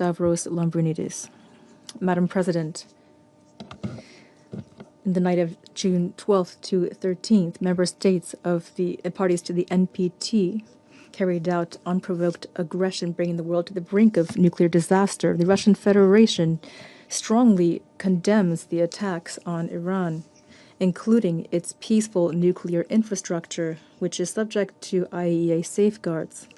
Stavros Lambrinidis. Madam President, in the night of June 12th to 13th, member states of the parties to the NPT carried out unprovoked aggression, bringing the world to the brink of nuclear disaster. The Russian Federation strongly condemns the attacks on Iran, including its peaceful nuclear infrastructure, which is subject to IAEA safeguards.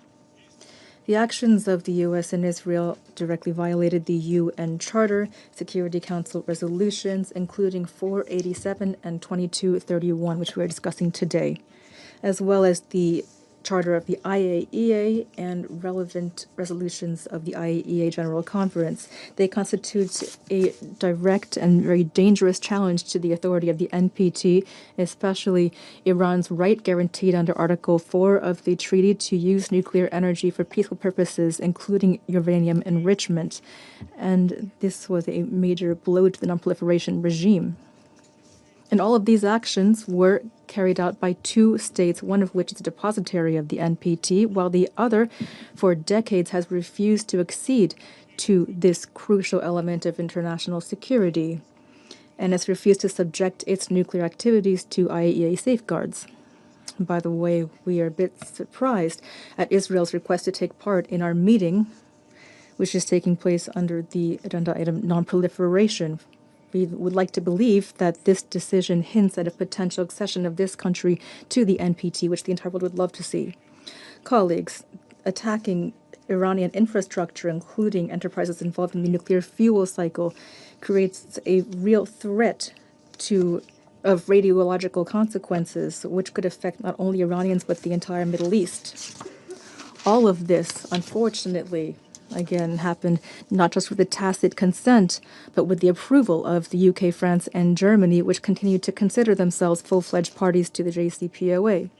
The actions of the U.S. and Israel directly violated the UN Charter, Security Council resolutions, including 487 and 2231, which we are discussing today, as well as the Charter of the IAEA and relevant resolutions of the IAEA General Conference. They constitute a direct and very dangerous challenge to the authority of the NPT, especially Iran's right guaranteed under Article 4 of the treaty to use nuclear energy for peaceful purposes, including uranium enrichment. And this was a major blow to the non-proliferation regime. And all of these actions were carried out by two states, one of which is a depositary of the NPT, while the other, for decades, has refused to accede to this crucial element of international security and has refused to subject its nuclear activities to IAEA safeguards. By the way, we are a bit surprised at Israel's request to take part in our meeting, which is taking place under the agenda item non-proliferation. We would like to believe that this decision hints at a potential accession of this country to the NPT, which the entire world would love to see. Colleagues, attacking Iranian infrastructure, including enterprises involved in the nuclear fuel cycle, creates a real threat of radiological consequences, which could affect not only Iranians but the entire Middle East. All of this, unfortunately, again, happened not just with the tacit consent, but with the approval of the UK, France, and Germany, which continue to consider themselves full-fledged parties to the JCPOA.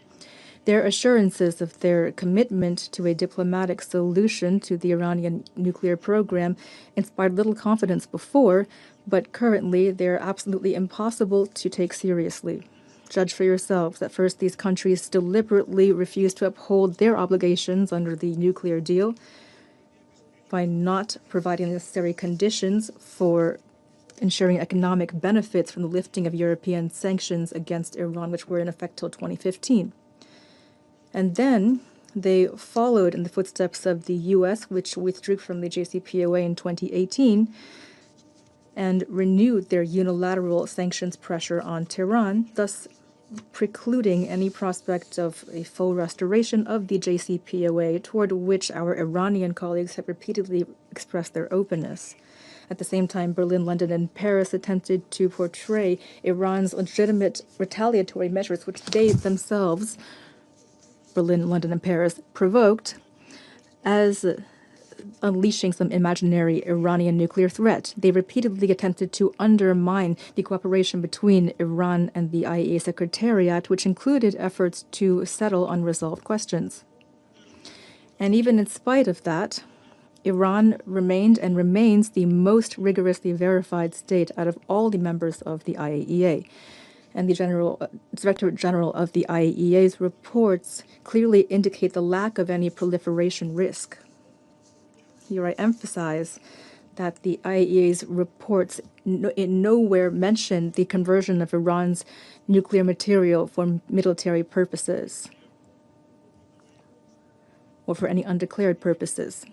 Their assurances of their commitment to a diplomatic solution to the Iranian nuclear program inspired little confidence before, but currently they're absolutely impossible to take seriously. Judge for yourselves that first these countries deliberately refuse to uphold their obligations under the nuclear deal by not providing the necessary conditions for ensuring economic benefits from the lifting of European sanctions against Iran, which were in effect till 2015. And then they followed in the footsteps of the U.S., which withdrew from the JCPOA in 2018, and renewed their unilateral sanctions pressure on Tehran, thus precluding any prospect of a full restoration of the JCPOA, toward which our Iranian colleagues have repeatedly expressed their openness. At the same time, Berlin, London, and Paris attempted to portray Iran's legitimate retaliatory measures, which they themselves, Berlin, London, and Paris, provoked, as unleashing some imaginary Iranian nuclear threat. They repeatedly attempted to undermine the cooperation between Iran and the IAEA Secretariat, which included efforts to settle unresolved questions. And even in spite of that, Iran remained and remains the most rigorously verified state out of all the members of the IAEA. And the Director General of the IAEA's reports clearly indicate the lack of any proliferation risk. Here I emphasize that the IAEA's reports in nowhere mention the conversion of Iran's nuclear material for military purposes or for any undeclared purposes.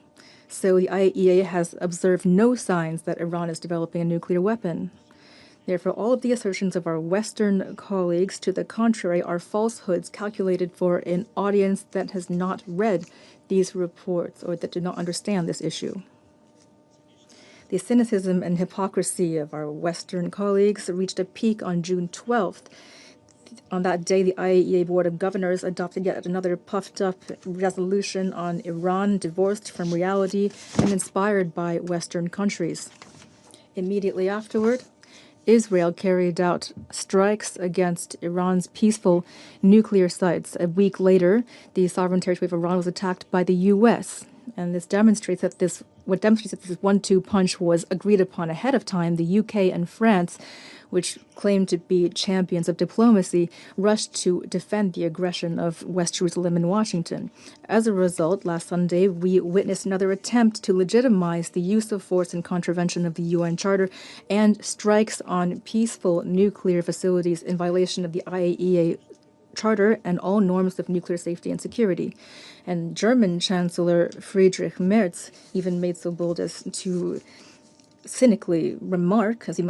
So the IAEA has observed no signs that Iran is developing a nuclear weapon. Therefore, all of the assertions of our Western colleagues to the contrary are falsehoods calculated for an audience that has not read these reports or that do not understand this issue. The cynicism and hypocrisy of our Western colleagues reached a peak on June 12th. On that day, the IAEA Board of Governors adopted yet another puffed-up resolution on Iran, divorced from reality and inspired by Western countries. Immediately afterward, Israel carried out strikes against Iran's peaceful nuclear sites. A week later, the sovereign territory of Iran was attacked by the U.S., and this demonstrates that this what demonstrates that this 1-2 punch was agreed upon ahead of time, the UK and France, which claimed to be champions of diplomacy, rushed to defend the aggression of West Jerusalem and Washington. As a result, last Sunday, we witnessed another attempt to legitimize the use of force in contravention of the UN Charter and strikes on peaceful nuclear facilities in violation of the IAEA Charter and all norms of nuclear safety and security. And German Chancellor Friedrich Merz even made so bold as to cynically remark, as he